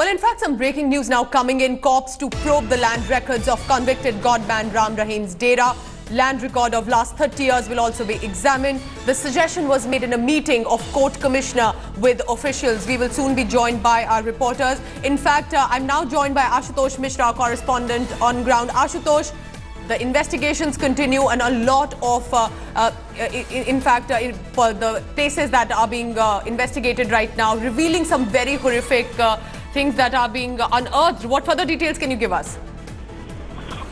Well, in fact, some breaking news now coming in. Cops to probe the land records of convicted godman Rahim's Dera. Land record of last 30 years will also be examined. The suggestion was made in a meeting of court commissioner with officials. We will soon be joined by our reporters. In fact, I'm now joined by Ashutosh Mishra, our correspondent on ground. Ashutosh, the investigations continue and a lot of, for the places that are being investigated right now, revealing some very horrific things that are being unearthed. What further details can you give us?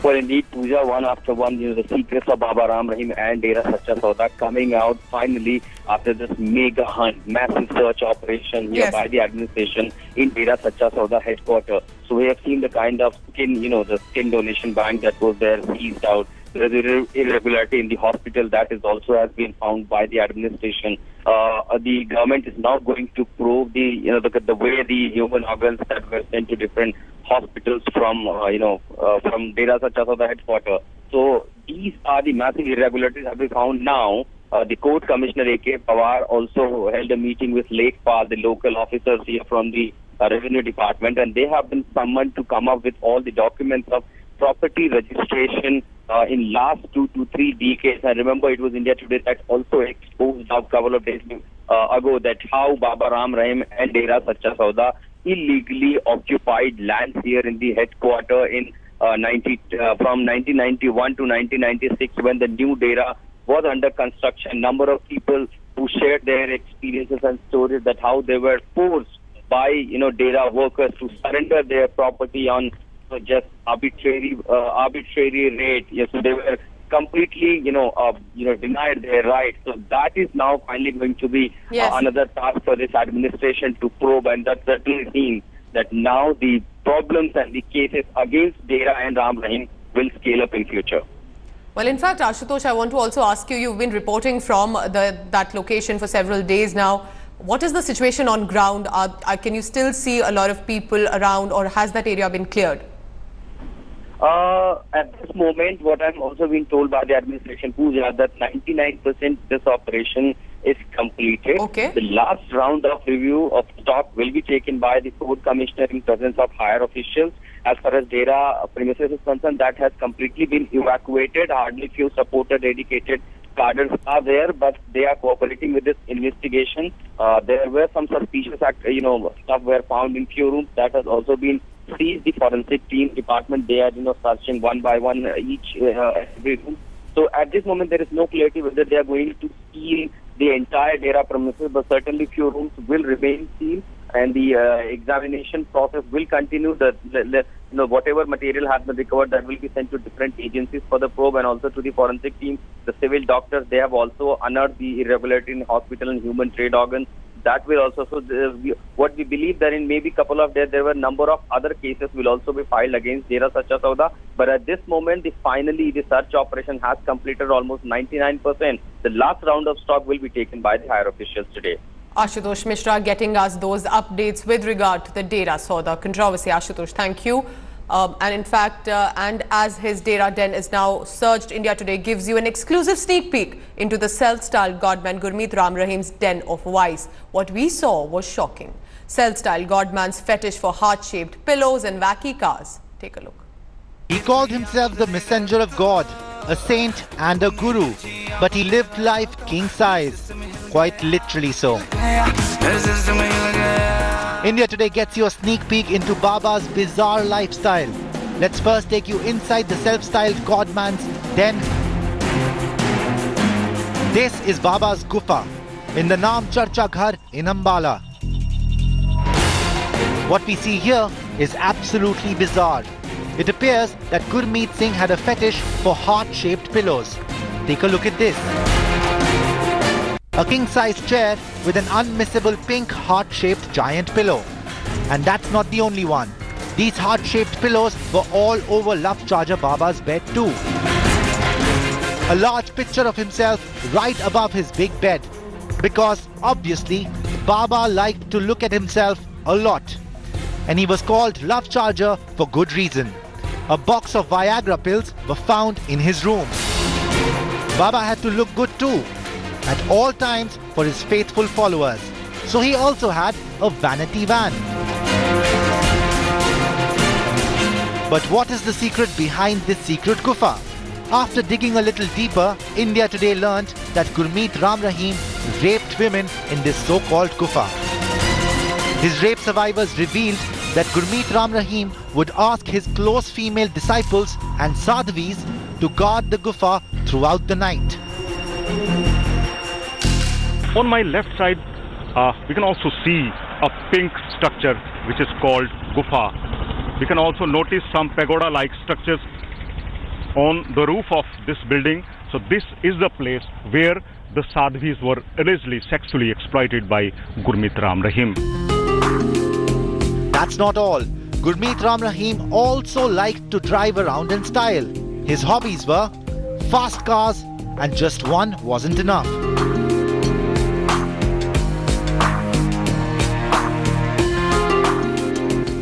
Well, indeed, Pooja, one after one, the secrets of Baba Ram Rahim and Dera Sacha Sauda coming out finally after this mega hunt, massive search operation here by the administration in Dera Sacha Sauda headquarters. So we have seen the kind of skin, the skin donation bank that was there seized out. There is irregularity in the hospital that is also has been found by the administration. The government is now going to probe the way the human organs that were sent to different hospitals from from Dera Sacha Sauda headquarters. So these are the massive irregularities that we found now. The court commissioner A.K. Pawar also held a meeting with Lekpal, the local officers here from the revenue department, and they have been summoned to come up with all the documents of property registration in last 2 to 3 decades. I remember it was India Today that also exposed a couple of days ago that how Baba Ram Rahim and Dera Sacha Sauda illegally occupied lands here in the headquarters in from 1991 to 1996 when the new Dera was under construction. Number of people who shared their experiences and stories that how they were forced by Dera workers to surrender their property on just arbitrary rate. Yes, so they were completely denied their rights. So that is now finally going to be another task for this administration to probe, and that certainly means that now the problems and the cases against Dera and Ram Rahim will scale up in future. Well, in fact, Ashutosh, I want to also ask you, you've been reporting from that location for several days now. What is the situation on ground? Can you still see a lot of people around, or has that area been cleared? At this moment, what I'm also being told by the administration, Pooja, that 99% this operation is completed. Okay. The last round of review of stock will be taken by the court commissioner in presence of higher officials. As far as Dera premises is concerned, that has completely been evacuated. Hardly few supporter dedicated cadres are there, but they are cooperating with this investigation. There were some suspicious stuff were found in few rooms that has also been seized. The forensic team department, they are searching one by one every room. So at this moment there is no clarity whether they are going to seal the entire Dera premises, but certainly few rooms will remain sealed, and the examination process will continue. Whatever material has been recovered, that will be sent to different agencies for the probe, and also to the forensic team. The civil doctors, they have also unearthed the irregularity in hospital and human trade organs. That will also, what we believe that in maybe couple of days there were a number of other cases will also be filed against Dera Sacha Sauda. But at this moment, finally the search operation has completed almost 99%. The last round of stock will be taken by the higher officials today. Ashutosh Mishra getting us those updates with regard to the Dera Sauda controversy. Ashutosh, thank you. And in fact, and as his Dera den is now searched, India Today gives you an exclusive sneak peek into the self-styled godman Gurmeet Ram Rahim's den of vice. What we saw was shocking. Self-styled godman's fetish for heart-shaped pillows and wacky cars. Take a look. He called himself the messenger of God, a saint and a guru, but he lived life king-size, quite literally so. India Today gets you a sneak peek into Baba's bizarre lifestyle. Let's first take you inside the self-styled godman's den. This is Baba's Gufa in the Naam Charcha Ghar in Ambala. What we see here is absolutely bizarre. It appears that Gurmeet Singh had a fetish for heart-shaped pillows. Take a look at this. A king-size chair with an unmissable pink heart-shaped giant pillow. And that's not the only one. These heart-shaped pillows were all over Love Charger Baba's bed too. A large picture of himself right above his big bed. Because obviously, Baba liked to look at himself a lot. And he was called Love Charger for good reason. A box of Viagra pills were found in his room. Baba had to look good too, at all times for his faithful followers. So he also had a vanity van. But what is the secret behind this secret gufa? After digging a little deeper, India Today learnt that Gurmeet Ram Rahim raped women in this so-called gufa. His rape survivors revealed that Gurmeet Ram Rahim would ask his close female disciples and sadhvis to guard the gufa throughout the night. On my left side, we can also see a pink structure which is called gufa. We can also notice some pagoda-like structures on the roof of this building. So this is the place where the sadhvis were allegedly sexually exploited by Gurmeet Ram Rahim. That's not all. Gurmeet Ram Rahim also liked to drive around in style. His hobbies were fast cars, and just one wasn't enough.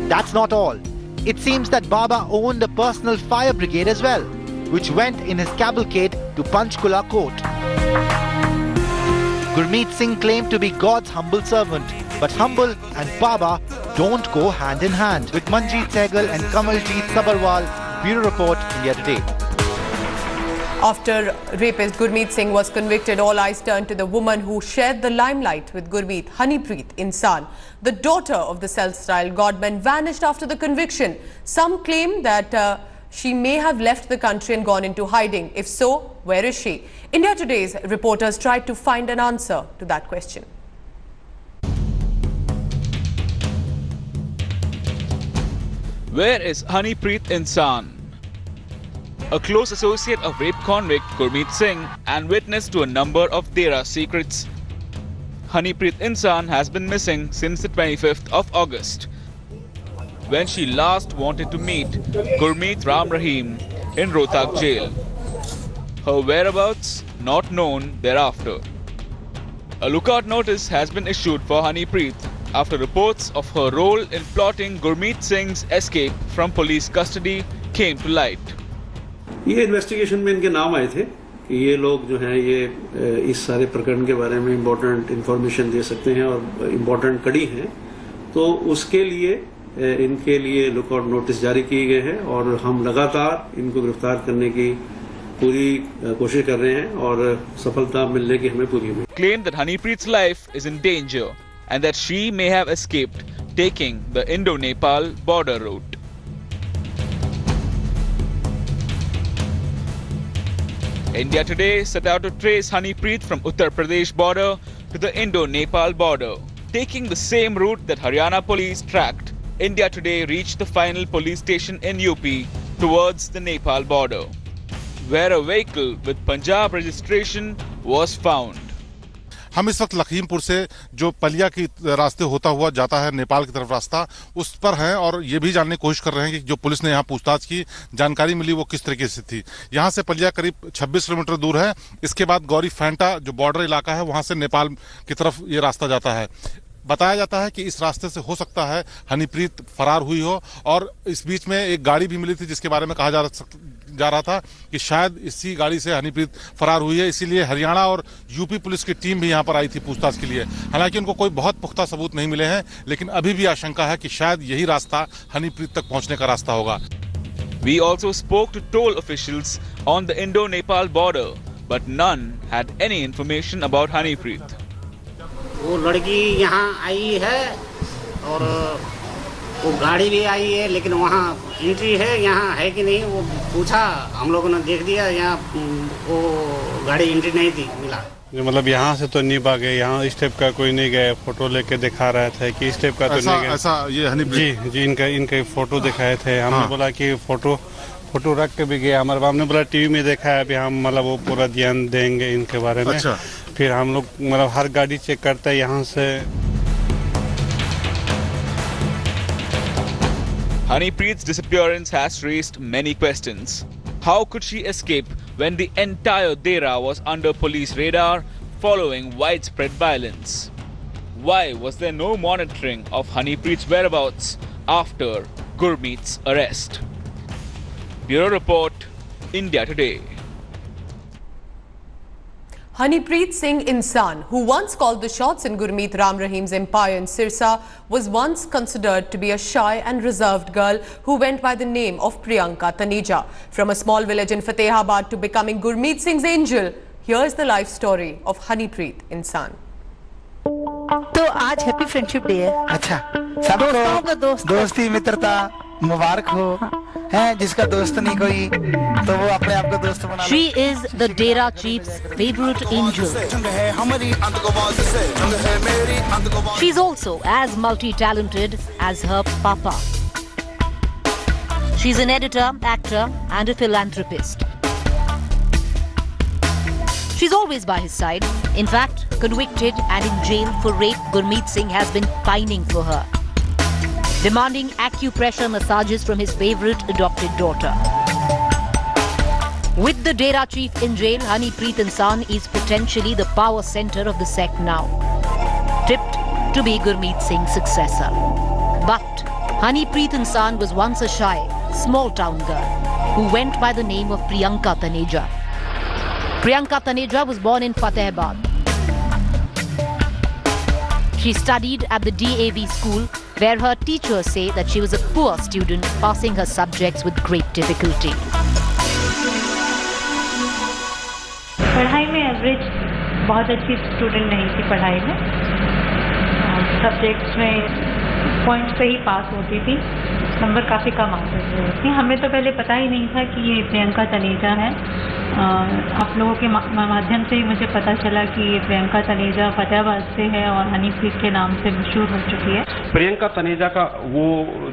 That's not all. It seems that Baba owned a personal fire brigade as well, which went in his cavalcade to Panchkula court. Gurmeet Singh claimed to be God's humble servant, but humble and Baba don't go hand in hand. With Manjeet Sehgal and Kamaljeet Sabarwal, Bureau Report, India Today. After rapist Gurmeet Singh was convicted, all eyes turned to the woman who shared the limelight with Gurmeet, Harpreet Insan. The daughter of the self-styled godman vanished after the conviction. Some claim that she may have left the country and gone into hiding. If so, where is she? India Today's reporters tried to find an answer to that question. Where is Harpreet Insan? A close associate of rape convict Gurmeet Singh and witness to a number of Dera secrets. Harpreet Insan has been missing since the 25th of August, when she last wanted to meet Gurmeet Ram Rahim in Rohtak jail. Her whereabouts not known thereafter. A lookout notice has been issued for Harpreet after reports of her role in plotting Gurmeet Singh's escape from police custody came to light. ये investigation में इनके नाम आए थे कि ये लोग जो हैं ये इस सारे प्रकरण के बारे में इम्पोर्टेंट इंफॉर्मेशन दे सकते हैं और इम्पोर्टेंट कड़ी हैं, तो उसके लिए इनके लिए लुकआउट नोटिस जारी किए गए हैं और हम लगातार इनको गिरफ्तार करने की पूरी कोशिश कर रहे हैं और सफलता मिलने की हमें पूरी उम्मीद है। Claimed that Harpreet's life is in danger and that she may have escaped taking the Indo-Nepal border route. India Today set out to trace Harpreet from Uttar Pradesh border to the Indo-Nepal border. Taking the same route that Haryana police tracked, India Today reached the final police station in UP towards the Nepal border, where a vehicle with Punjab registration was found. हम इस वक्त लखीमपुर से जो पलिया की रास्ते होता हुआ जाता है नेपाल की तरफ रास्ता, उस पर हैं और ये भी जानने की कोशिश कर रहे हैं कि जो पुलिस ने यहाँ पूछताछ की, जानकारी मिली वो किस तरीके से थी। यहाँ से पलिया करीब 26 किलोमीटर दूर है। इसके बाद गौरी फैंटा जो बॉर्डर इलाका है वहां से नेपाल की तरफ ये रास्ता जाता है। बताया जाता है कि इस रास्ते से हो सकता है हनीप्रीत फरार हुई हो और इस बीच में एक गाड़ी भी मिली थी जिसके बारे में कहा जा रहा था कि शायद इसी गाड़ी से हनीप्रीत फरार हुई है, इसीलिए हरियाणा और यूपी पुलिस की टीम भी यहां पर आई थी पूछताछ के लिए। हालांकि उनको कोई बहुत पुख्ता सबूत नहीं मिले हैं, लेकिन अभी भी आशंका है कि शायद यही रास्ता हनीप्रीत तक पहुंचने का रास्ता होगा। We also spoke to toll officials on the Indo-Nepal border, but none had any information about Harpreet. वो लड़की यहाँ आई है और वो गाड़ी भी आई है, लेकिन वहाँ एंट्री है, यहाँ है कि नहीं वो पूछा, हम लोगों ने देख दिया, यहाँ वो गाड़ी एंट्री नहीं थी मिला। मतलब यहाँ से तो नहीं भागे, यहाँ इस टाइप का कोई नहीं गया, फोटो लेके दिखा रहा था कि इस टाइप का तो नहीं गया। ऐसा ये हनीप्रीत जी इनके फोटो दिखाए थे। हमने बोला कि फोटो रख के भी गया, हमारे बाप ने बोला टीवी में देखा है, अभी हम मतलब वो पूरा ध्यान देंगे इनके बारे में। अच्छा। फिर हम लोग मतलब हर गाड़ी चेक करते हैं यहाँ से। Harpreet's disappearance has raised many questions. How could she escape when the entire Dera was under police radar following widespread violence? Why was there no monitoring of Harpreet's whereabouts after Gurmeet's arrest? Bureau Report, India Today. Harpreet Singh Insan, who once called the shots in Gurmeet Ram Rahim's empire in Sirsa, was once considered to be a shy and reserved girl who went by the name of Priyanka Taneja. From a small village in Fatehabad to becoming Gurmeet Singh's angel, here's the life story of Harpreet Insan. तो आज happy friendship day है। अच्छा, दोस्तों का दोस्ती मित्रता मुबारक हो। हैं जिसका दोस्त नहीं कोई तो वो अपने आप को दोस्त बना ले। She is the Dera chief's favorite angel. She's also as multi-talented as her papa. She's an editor, actor and a philanthropist. She's always by his side. In fact, convicted and in jail for rape, Gurmeet Singh has been pining for her, demanding acupressure massages from his favorite adopted daughter. With the Dera chief in jail, Harpreet Insan is potentially the power center of the sect now, tipped to be Gurmeet Singh's successor. But Harpreet Insan was once a shy, small-town girl who went by the name of Priyanka Taneja. Priyanka Taneja was born in Fatehabad. She studied at the DAV school, where her teachers say that she was a poor student, passing her subjects with great difficulty. पढ़ाई में average बहुत अच्छी student नहीं थी पढ़ाई में, subjects में points पे ही पास होती थी, नंबर काफ़ी कम आते थे। हमें तो पहले पता ही नहीं था कि ये प्रियंका तनेजा है। आप लोगों के माध्यम से ही मुझे पता चला कि ये प्रियंका तनेजा फतेहाबाद से है और हनीप्रीत के नाम से मशहूर हो चुकी है। प्रियंका तनेजा का वो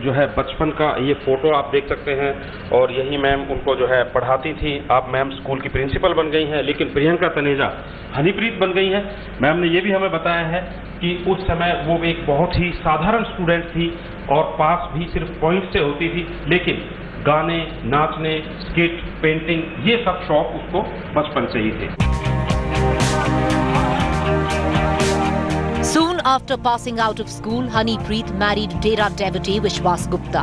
जो है बचपन का ये फोटो आप देख सकते हैं, और यही मैम उनको जो है पढ़ाती थी। आप मैम स्कूल की प्रिंसिपल बन गई हैं, लेकिन प्रियंका तनेजा हनीप्रीत बन गई हैं। मैम ने ये भी हमें बताया है कि उस समय वो एक बहुत ही साधारण स्टूडेंट थी और पास भी सिर्फ पॉइंट से होती थी, लेकिन गाने, नाचने, स्किट, पेंटिंग, ये सब शौक उसको बचपन से ही थे। Soon after passing out of school, Harpreet married Dera devotee Vishwas Gupta.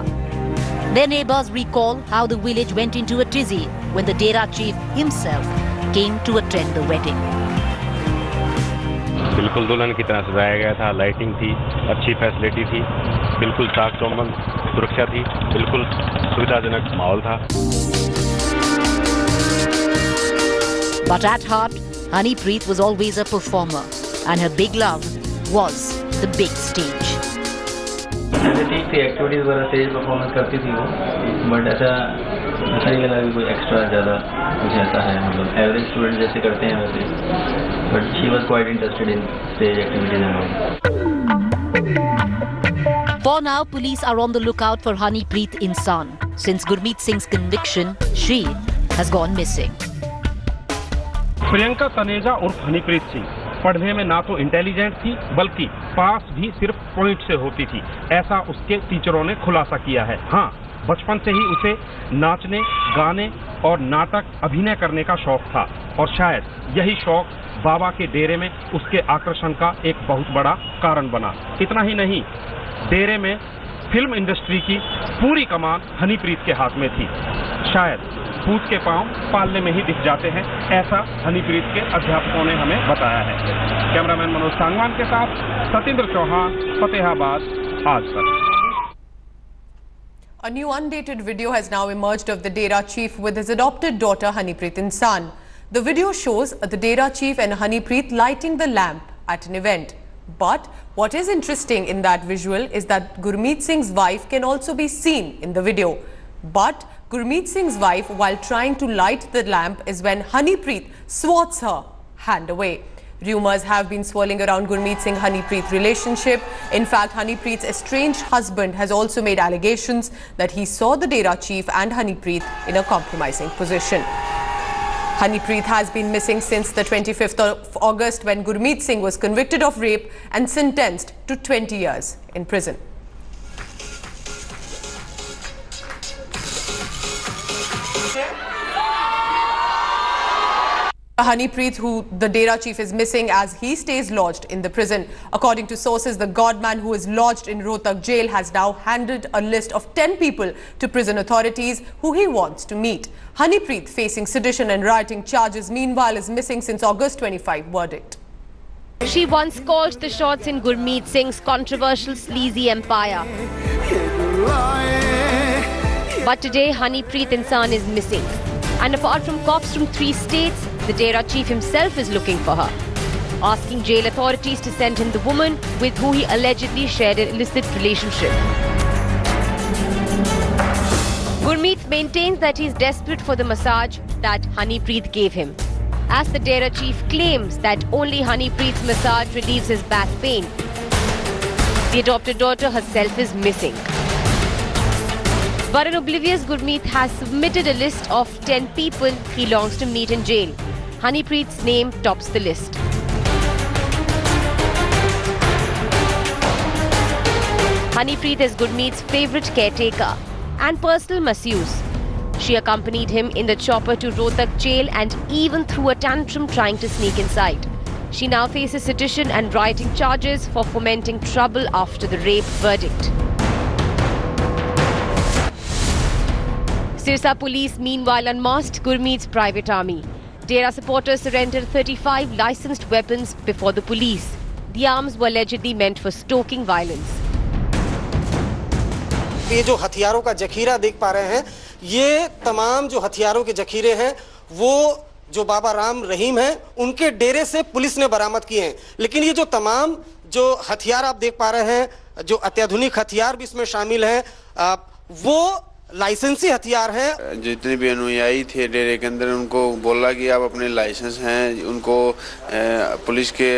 Their neighbors recall how the village went into a tizzy when the Dera chief himself came to attend the wedding. बिल्कुल दुल्हन की तरह सजाया गया था, lighting थी, अच्छी facility थी, बिल्कुल चाक चौबंद सुरक्षा थी, बिल्कुल सुविधाजनक माहौल था। But at heart, Harpreet was always a performer, and her big love was the big stage. ठीक थी, एक्टिविटीज वगैरह स्टेज परफॉर्मेंस करती थी वो, बट ऐसा नहीं लगा कि कोई एक्स्ट्रा ज़्यादा कुछ ऐसा है, मतलब एवरेज स्टूडेंट जैसे करते हैं वैसे, but she was quite interested in stage activities and all. For now, police are on the lookout for Harpreet Insan. Since Gurmeet Singh's conviction, she has gone missing. Priyanka Taneja उर्फ हनीप्रीत सिंह पढ़ने में ना तो इंटेलिजेंट थी, बल्कि पास भी सिर्फ पॉइंट से होती थी, ऐसा उसके टीचरों ने खुलासा किया है। हाँ, बचपन से ही उसे नाचने, गाने और नाटक अभिनय करने का शौक था, और शायद यही शौक बाबा के डेरे में उसके आकर्षण का एक बहुत बड़ा कारण बना। इतना ही नहीं, डेरे में फिल्म इंडस्ट्री की पूरी कमान हनीप्रीत के हाथ में थी। शायद पूत के पांव पालने में ही दिख जाते हैं, ऐसा हनीप्रीत के अध्यापकों ने हमें बताया है। कैमरामैन मनोज सांगवान के साथ सतेंद्र चौहान, फतेहाबाद, आज तक। A new undated video has now emerged of the Dera chief with his adopted daughter Harpreet Insan. The video shows the Dera chief and Harpreet lighting the lamp at an event. But what is interesting in that visual is that Gurmeet Singh's wife can also be seen in the video. But Gurmeet Singh's wife, while trying to light the lamp, is when Harpreet swats her hand away. Rumours have been swirling around Gurmeet Singh-Harpreet relationship. In fact, Harpreet's estranged husband has also made allegations that he saw the Dera chief and Harpreet in a compromising position. Harpreet has been missing since the 25th of August, when Gurmeet Singh was convicted of rape and sentenced to 20 years in prison. Honeypreet, who the Dera chief is missing as he stays lodged in the prison. According to sources, the godman who is lodged in Rohtak jail has now handed a list of 10 people to prison authorities who he wants to meet. Honeypreet, facing sedition and rioting charges, meanwhile is missing since August 25 verdict. She once called the shots in Gurmeet Singh's controversial sleazy empire. But today, Honeypreet Insan is missing. And apart from cops from 3 states, the Dera chief himself is looking for her, asking jail authorities to send him the woman with who he allegedly shared an illicit relationship. Gurmeet maintains that he is desperate for the massage that Honeypreet gave him, as the Dera chief claims that only Honeypreet's massage relieves his back pain. The adopted daughter herself is missing. But an oblivious Gurmeet has submitted a list of 10 people he longs to meet in jail. Honeypreet's name tops the list. Honeypreet is Gurmeet's favourite caretaker and personal masseuse. She accompanied him in the chopper to Rohtak jail and even threw a tantrum trying to sneak inside. She now faces sedition and rioting charges for fomenting trouble after the rape verdict. Sirsa police meanwhile unmasked Gurmeet's private army. Dera supporters surrendered 35 licensed weapons before the police. The arms were allegedly meant for stoking violence. ये जो हथियारों का जखीरा देख पा रहे हैं, ये तमाम जो हथियारों के जखीरे हैं, वो जो बाबा राम रहीम हैं, उनके डेरे से पुलिस ने बरामद किए हैं। लेकिन ये जो तमाम जो हथियार आप देख पा रहे हैं, जो अत्याधुनिक हथियार भी इसमें शामिल हैं, वो लाइसेंसी हथियार हैं। जितने भी अनुयायी थे डेरे के अंदर, उनको बोला कि आप अपने लाइसेंस हैं उनको पुलिस के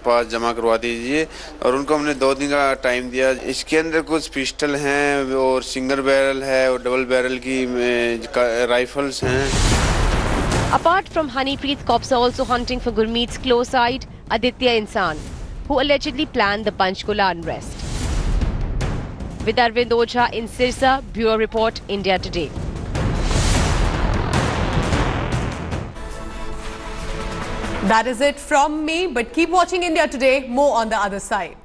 पास जमा करवा दीजिए, और उनको हमने 2 दिन का टाइम दिया। इसके अंदर कुछ पिस्टल हैं और सिंगल बैरल है और डबल बैरल की राइफल्स हैं। Apart from Honeypreet, cops are also hunting for Gurmeet's close side, Aditya Insan, who allegedly planned the Panchkula unrest. With Arvind Ojha in Sirsa, Bureau Report, India Today. That is it from me, but keep watching India Today. More on the other side.